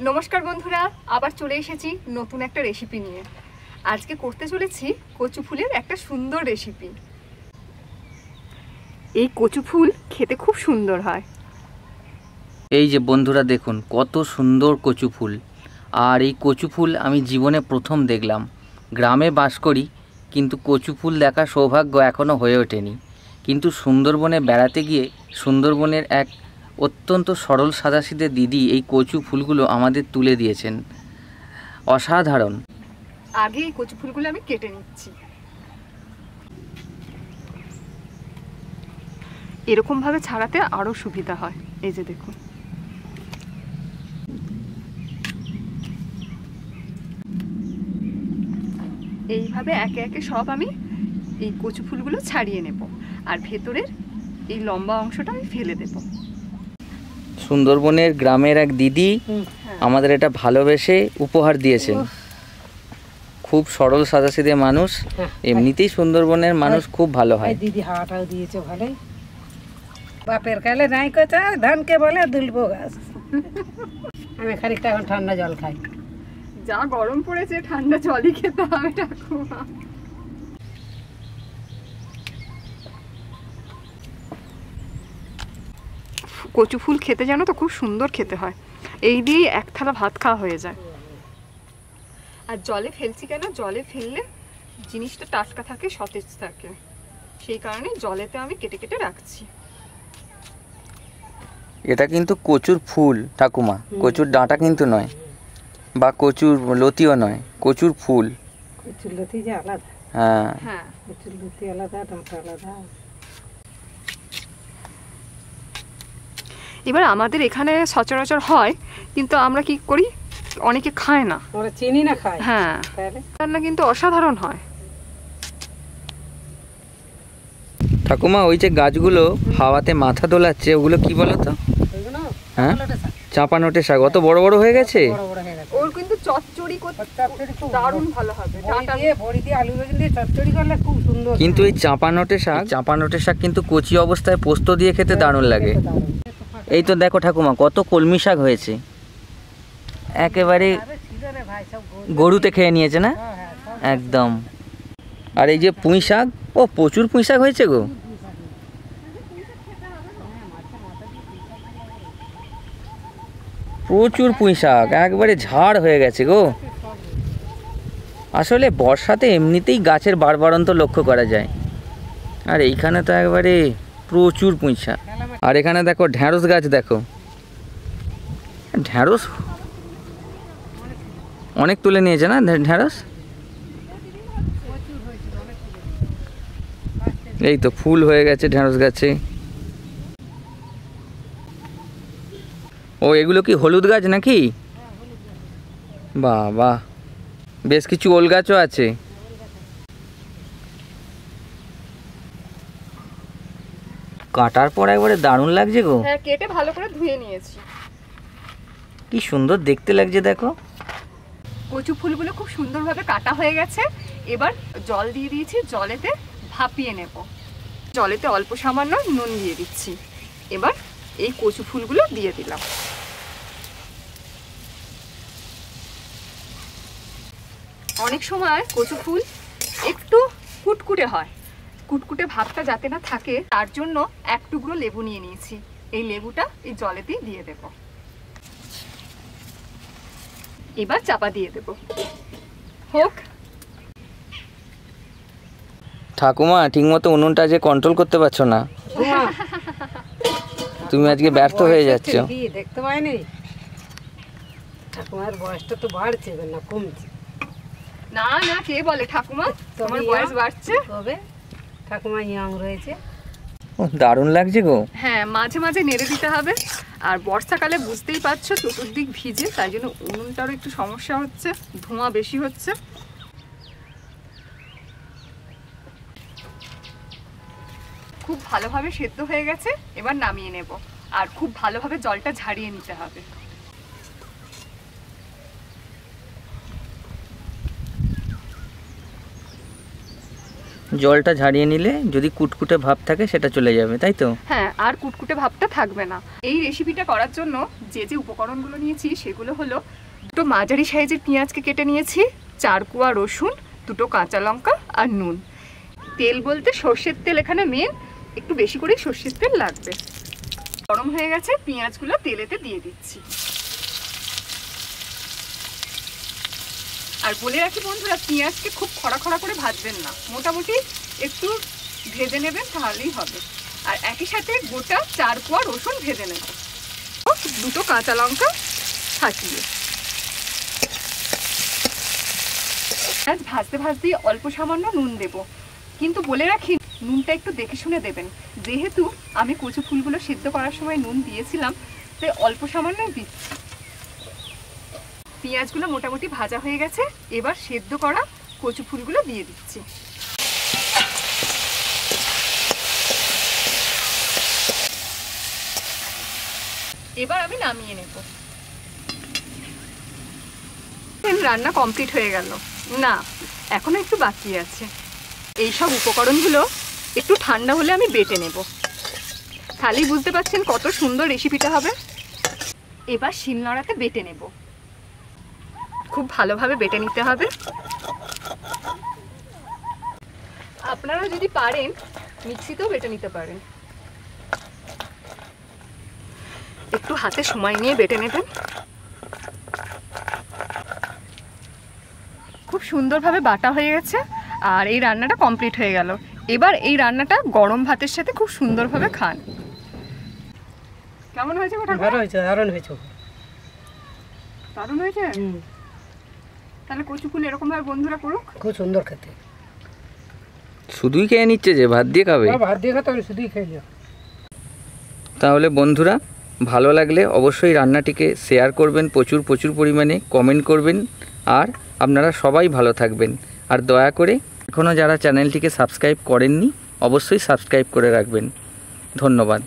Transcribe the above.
নমস্কার বন্ধুরা, আবার চলে এসেছি নতুন একটা রেসিপি নিয়ে। আজকে করতে চলেছি কচু ফুলের একটা সুন্দর রেসিপি। এই কচু ফুল খেতে খুব সুন্দর হয়। এই যে বন্ধুরা দেখুন কত সুন্দর কচু ফুল। আর এই কচু ফুল আমি জীবনে প্রথম দেখলাম। গ্রামে বাস করি, কিন্তু কচু ফুল দেখার সৌভাগ্য এখনও হয়ে ওঠেনি। কিন্তু সুন্দরবনে বেড়াতে গিয়ে সুন্দরবনের এক অত্যন্ত সরল সাদাসিধে দিদি এই কচু ফুলগুলো আমাদের তুলে দিয়েছেন। অসাধারণ। আগে এই কচু ফুলগুলো আমি কেটে নিচ্ছি। এরকম ভাবে ছাড়াতে আরো সুবিধা হয়। এই যে দেখুন, এইভাবে একে একে সব আমি এই কচু ফুলগুলো ছাড়িয়ে নেব, আর ভেতরের এই লম্বা অংশটা আমি ফেলে দেব। সুন্দরবনের গ্রামের এক দিদি আমাদের এটা ভালোবেসে উপহার দিয়েছেন। খুব সরল সাদাসিধে মানুষ, এমনিতেই সুন্দরবনের মানুষ খুব ভালো হয়। দিদি হাওয়াটাও দিয়েছে ভালোই। বাপের কালে নাই কথা, ধানকে বলে দুলবো গাছ। আমি খানিকটা এখন ঠান্ডা জল খাই। যা গরম পড়েছে, ঠান্ডা জলই খেতে হবে ঠাকুমা। কচু ফুল খেতে জানো তো খুব সুন্দর খেতে হয়। এই দিয়েই এক থালা ভাত খাওয়া হয়ে যায়। আর জলে ফেলছি কেন? জলে ফেললে জিনিসটা টাটকা থাকে, সতেজ থাকে, সেই কারণে জলেতে আমি কেটে কেটে রাখছি। এটা কিন্তু কচুর ফুল ঠাকুমা, কচুর ডাঁটা কিন্তু নয়, বা কচুর লতিও নয়, কচুর ফুল। কচুর লতি যে আলাদা। হ্যাঁ হ্যাঁ, কচুর লতি আলাদা, ডাঁটা আলাদা। এবার আমাদের এখানে সচরাচর হয়, কিন্তু আমরা কি করি, অনেকে খায় না। ওরা চিনি না খায়। হ্যাঁ, রান্না কিন্তু অসাধারণ হয়। ঠাকুমা, ওই যে গাছগুলো হাওয়াতে মাথা দোলাচ্ছে, ওগুলো কি বলো তো? হ্যাঁ, চাঁপানোটে শাক। অত বড় বড় হয়ে গেছে। ওর কিন্তু চচ্চড়ি করতে দারুণ ভালো হবে। বড়ি দিয়ে আলু বেগুন দিয়ে চচ্চড়ি করলে খুব সুন্দর। কিন্তু এই চাঁপানোটে শাক কিন্তু কচি অবস্থায় পোস্ত দিয়ে খেতে দারুণ লাগে। এই তো দেখো ঠাকুমা, কত কলমি শাক হয়েছে, একেবারে গরুতে খেয়ে নিয়েছে না একদম। আর এই যে পুঁই শাক, ও প্রচুর পুঁই শাক হয়েছে গো। প্রচুর পুঁই শাক, একবারে ঝাড় হয়ে গেছে গো। আসলে বর্ষাতে এমনিতেই গাছের বাড়বাড়ন্ত লক্ষ্য করা যায়, আর এইখানে তো একবারে প্রচুর পুঁই শাক। আর এখানে দেখো ঢ্যাঁড়স গাছ, দেখো ঢ্যাঁড়স অনেক তুলে নিয়েছে না ঢ্যাঁড়স। এই তো ফুল হয়ে গেছে ঢ্যাঁড়স গাছে। ও, এগুলো কি হলুদ গাছ নাকি? বাহ বাহ, বেশ কিছু ওল গাছও আছে। কাটার পর একবারে দারুণ লাগছে গো। হ্যাঁ, কেটে ভালো করে ধুয়ে নিয়েছি। কি সুন্দর দেখতে লাগছে দেখো। কচু ফুলগুলো খুব সুন্দরভাবে কাটা হয়ে গেছে। এবার জল দিয়ে দিয়েছি, জলেতে ভাপিয়ে নেব। জলেতে অল্প সামান্য নুন দিয়ে দিচ্ছি। এবার এই কচু ফুলগুলো দিয়ে দিলাম। অনেক সময় কচু ফুল একটু কুটকুটে হয়, কুটকুটে ভাবটা যাতে না থাকে তার জন্য এক টুকরো লেবু নিয়ে নিয়েছি। এই লেবুটা এই জলেতেই দিয়ে দেব। এবার চাপা দিয়ে দেব, হোক। ঠাকুমা, ঠিকমতো উনুনটা যে কন্ট্রোল করতে পারছো না, তুমি আজকে ব্যর্থ হয়ে যাচ্ছ। দেখতে পাইনি, ঠাকুমার বয়সটা তো বাড়ছে না কমছে? না না, কে বলে ঠাকুমা তোমার বয়স বাড়ছে? তবে ঠাকুমা ইয়াং রয়েছে। দারুণ লাগছে গো। হ্যাঁ, মাঝে মাঝে নেড়ে দিতে হবে। আর বর্ষাকালে বুঝতেই পারছো চতুর্দিক ভিজে, তাই জন্য উনুনটারও একটু সমস্যা হচ্ছে, ধোঁয়া বেশি হচ্ছে। খুব ভালোভাবে সেদ্ধ হয়ে গেছে, এবার নামিয়ে নেব। আর খুব ভালোভাবে জলটা ঝারিয়ে নিতে হবে। জলটা ঝাড়িয়ে নিলে যদি কুটকুটে ভাব থাকে সেটা চলে যাবে, তাই তো? হ্যাঁ, আর কুটকুটে ভাবটা থাকবে না। এই রেসিপিটা করার জন্য যে যে উপকরণগুলো নিয়েছি সেগুলো হলো, 2 মাঝারি সাইজের পেঁয়াজকে কেটে নিয়েছি, 4 কোয়া রসুন, 2 কাঁচা লঙ্কা আর নুন। তেল বলতে সর্ষের তেল এখানে মেন, একটু বেশি করেই সর্ষের তেল লাগবে। গরম হয়ে গেছে, পেঁয়াজগুলো তেলেতে দিয়ে দিচ্ছি। আর বলে রাখি বন্ধুরা, পেঁয়াজকে খুব খড়া খড়া করে ভাজবেন না, মোটামুটি একটু ভেজে নেবেন তাহলেই হবে। আর একই সাথে গোটা 4 কোয়া রসুন ভেজে নেব, 2 কাঁচা লঙ্কা ফাটিয়ে। আজ ভাজতে ভাজতে অল্প সামান্য নুন দেব, কিন্তু বলে রাখি নুনটা একটু দেখে শুনে দেবেন, যেহেতু আমি কচু ফুলগুলো সিদ্ধ করার সময় নুন দিয়েছিলাম, তাই অল্প সামান্য দিচ্ছি। পেঁয়াজগুলো মোটামুটি ভাজা হয়ে গেছে, এবার সেদ্ধ করা কচু ফুলগুলো দিয়ে দিচ্ছি। এবার আমি নামিয়ে নেব। রান্না কমপ্লিট হয়ে গেল। না, এখনো একটু বাকি আছে। এই সব উপকরণগুলো একটু ঠান্ডা হলে আমি বেটে নেব, তাহলেই বুঝতে পারছেন কত সুন্দর রেসিপিটা হবে। এবার শিলনোড়াতে বেটে নেব, খুব ভালোভাবে বেটে নিতে হবে। আপনারা যদি পারেন মিক্সিতেও বেটে নিতে পারেন, একটু হাতে সময় নিয়ে বেটে নেবেন। খুব সুন্দরভাবে বাটা হয়ে গেছে আর এই রান্নাটা কমপ্লিট হয়ে গেল। এবার এই রান্নাটা গরম ভাতের সাথে খুব সুন্দরভাবে খান। কেমন হয়েছে? ভালো হয়েছে, দারুণ হয়েছে। দারুণ হয়েছে। তাহলে কচু ফুল এরকম ভাবে বন্ধুরা করুক, খুব সুন্দর খেতে। শুধুই খেয়ে নিচ্ছে যে, ভাত দিয়ে খাবে? ভাত দিয়ে খাতে শুধুই খেয়ে যাও। তাহলে বন্ধুরা, ভালো লাগলে অবশ্যই রান্নাটিকে শেয়ার করবেন প্রচুর পরিমাণে, কমেন্ট করবেন। আর আপনারা সবাই ভালো থাকবেন। আর দয়া করে এখনও যারা চ্যানেলটিকে সাবস্ক্রাইব করেননি অবশ্যই সাবস্ক্রাইব করে রাখবেন। ধন্যবাদ।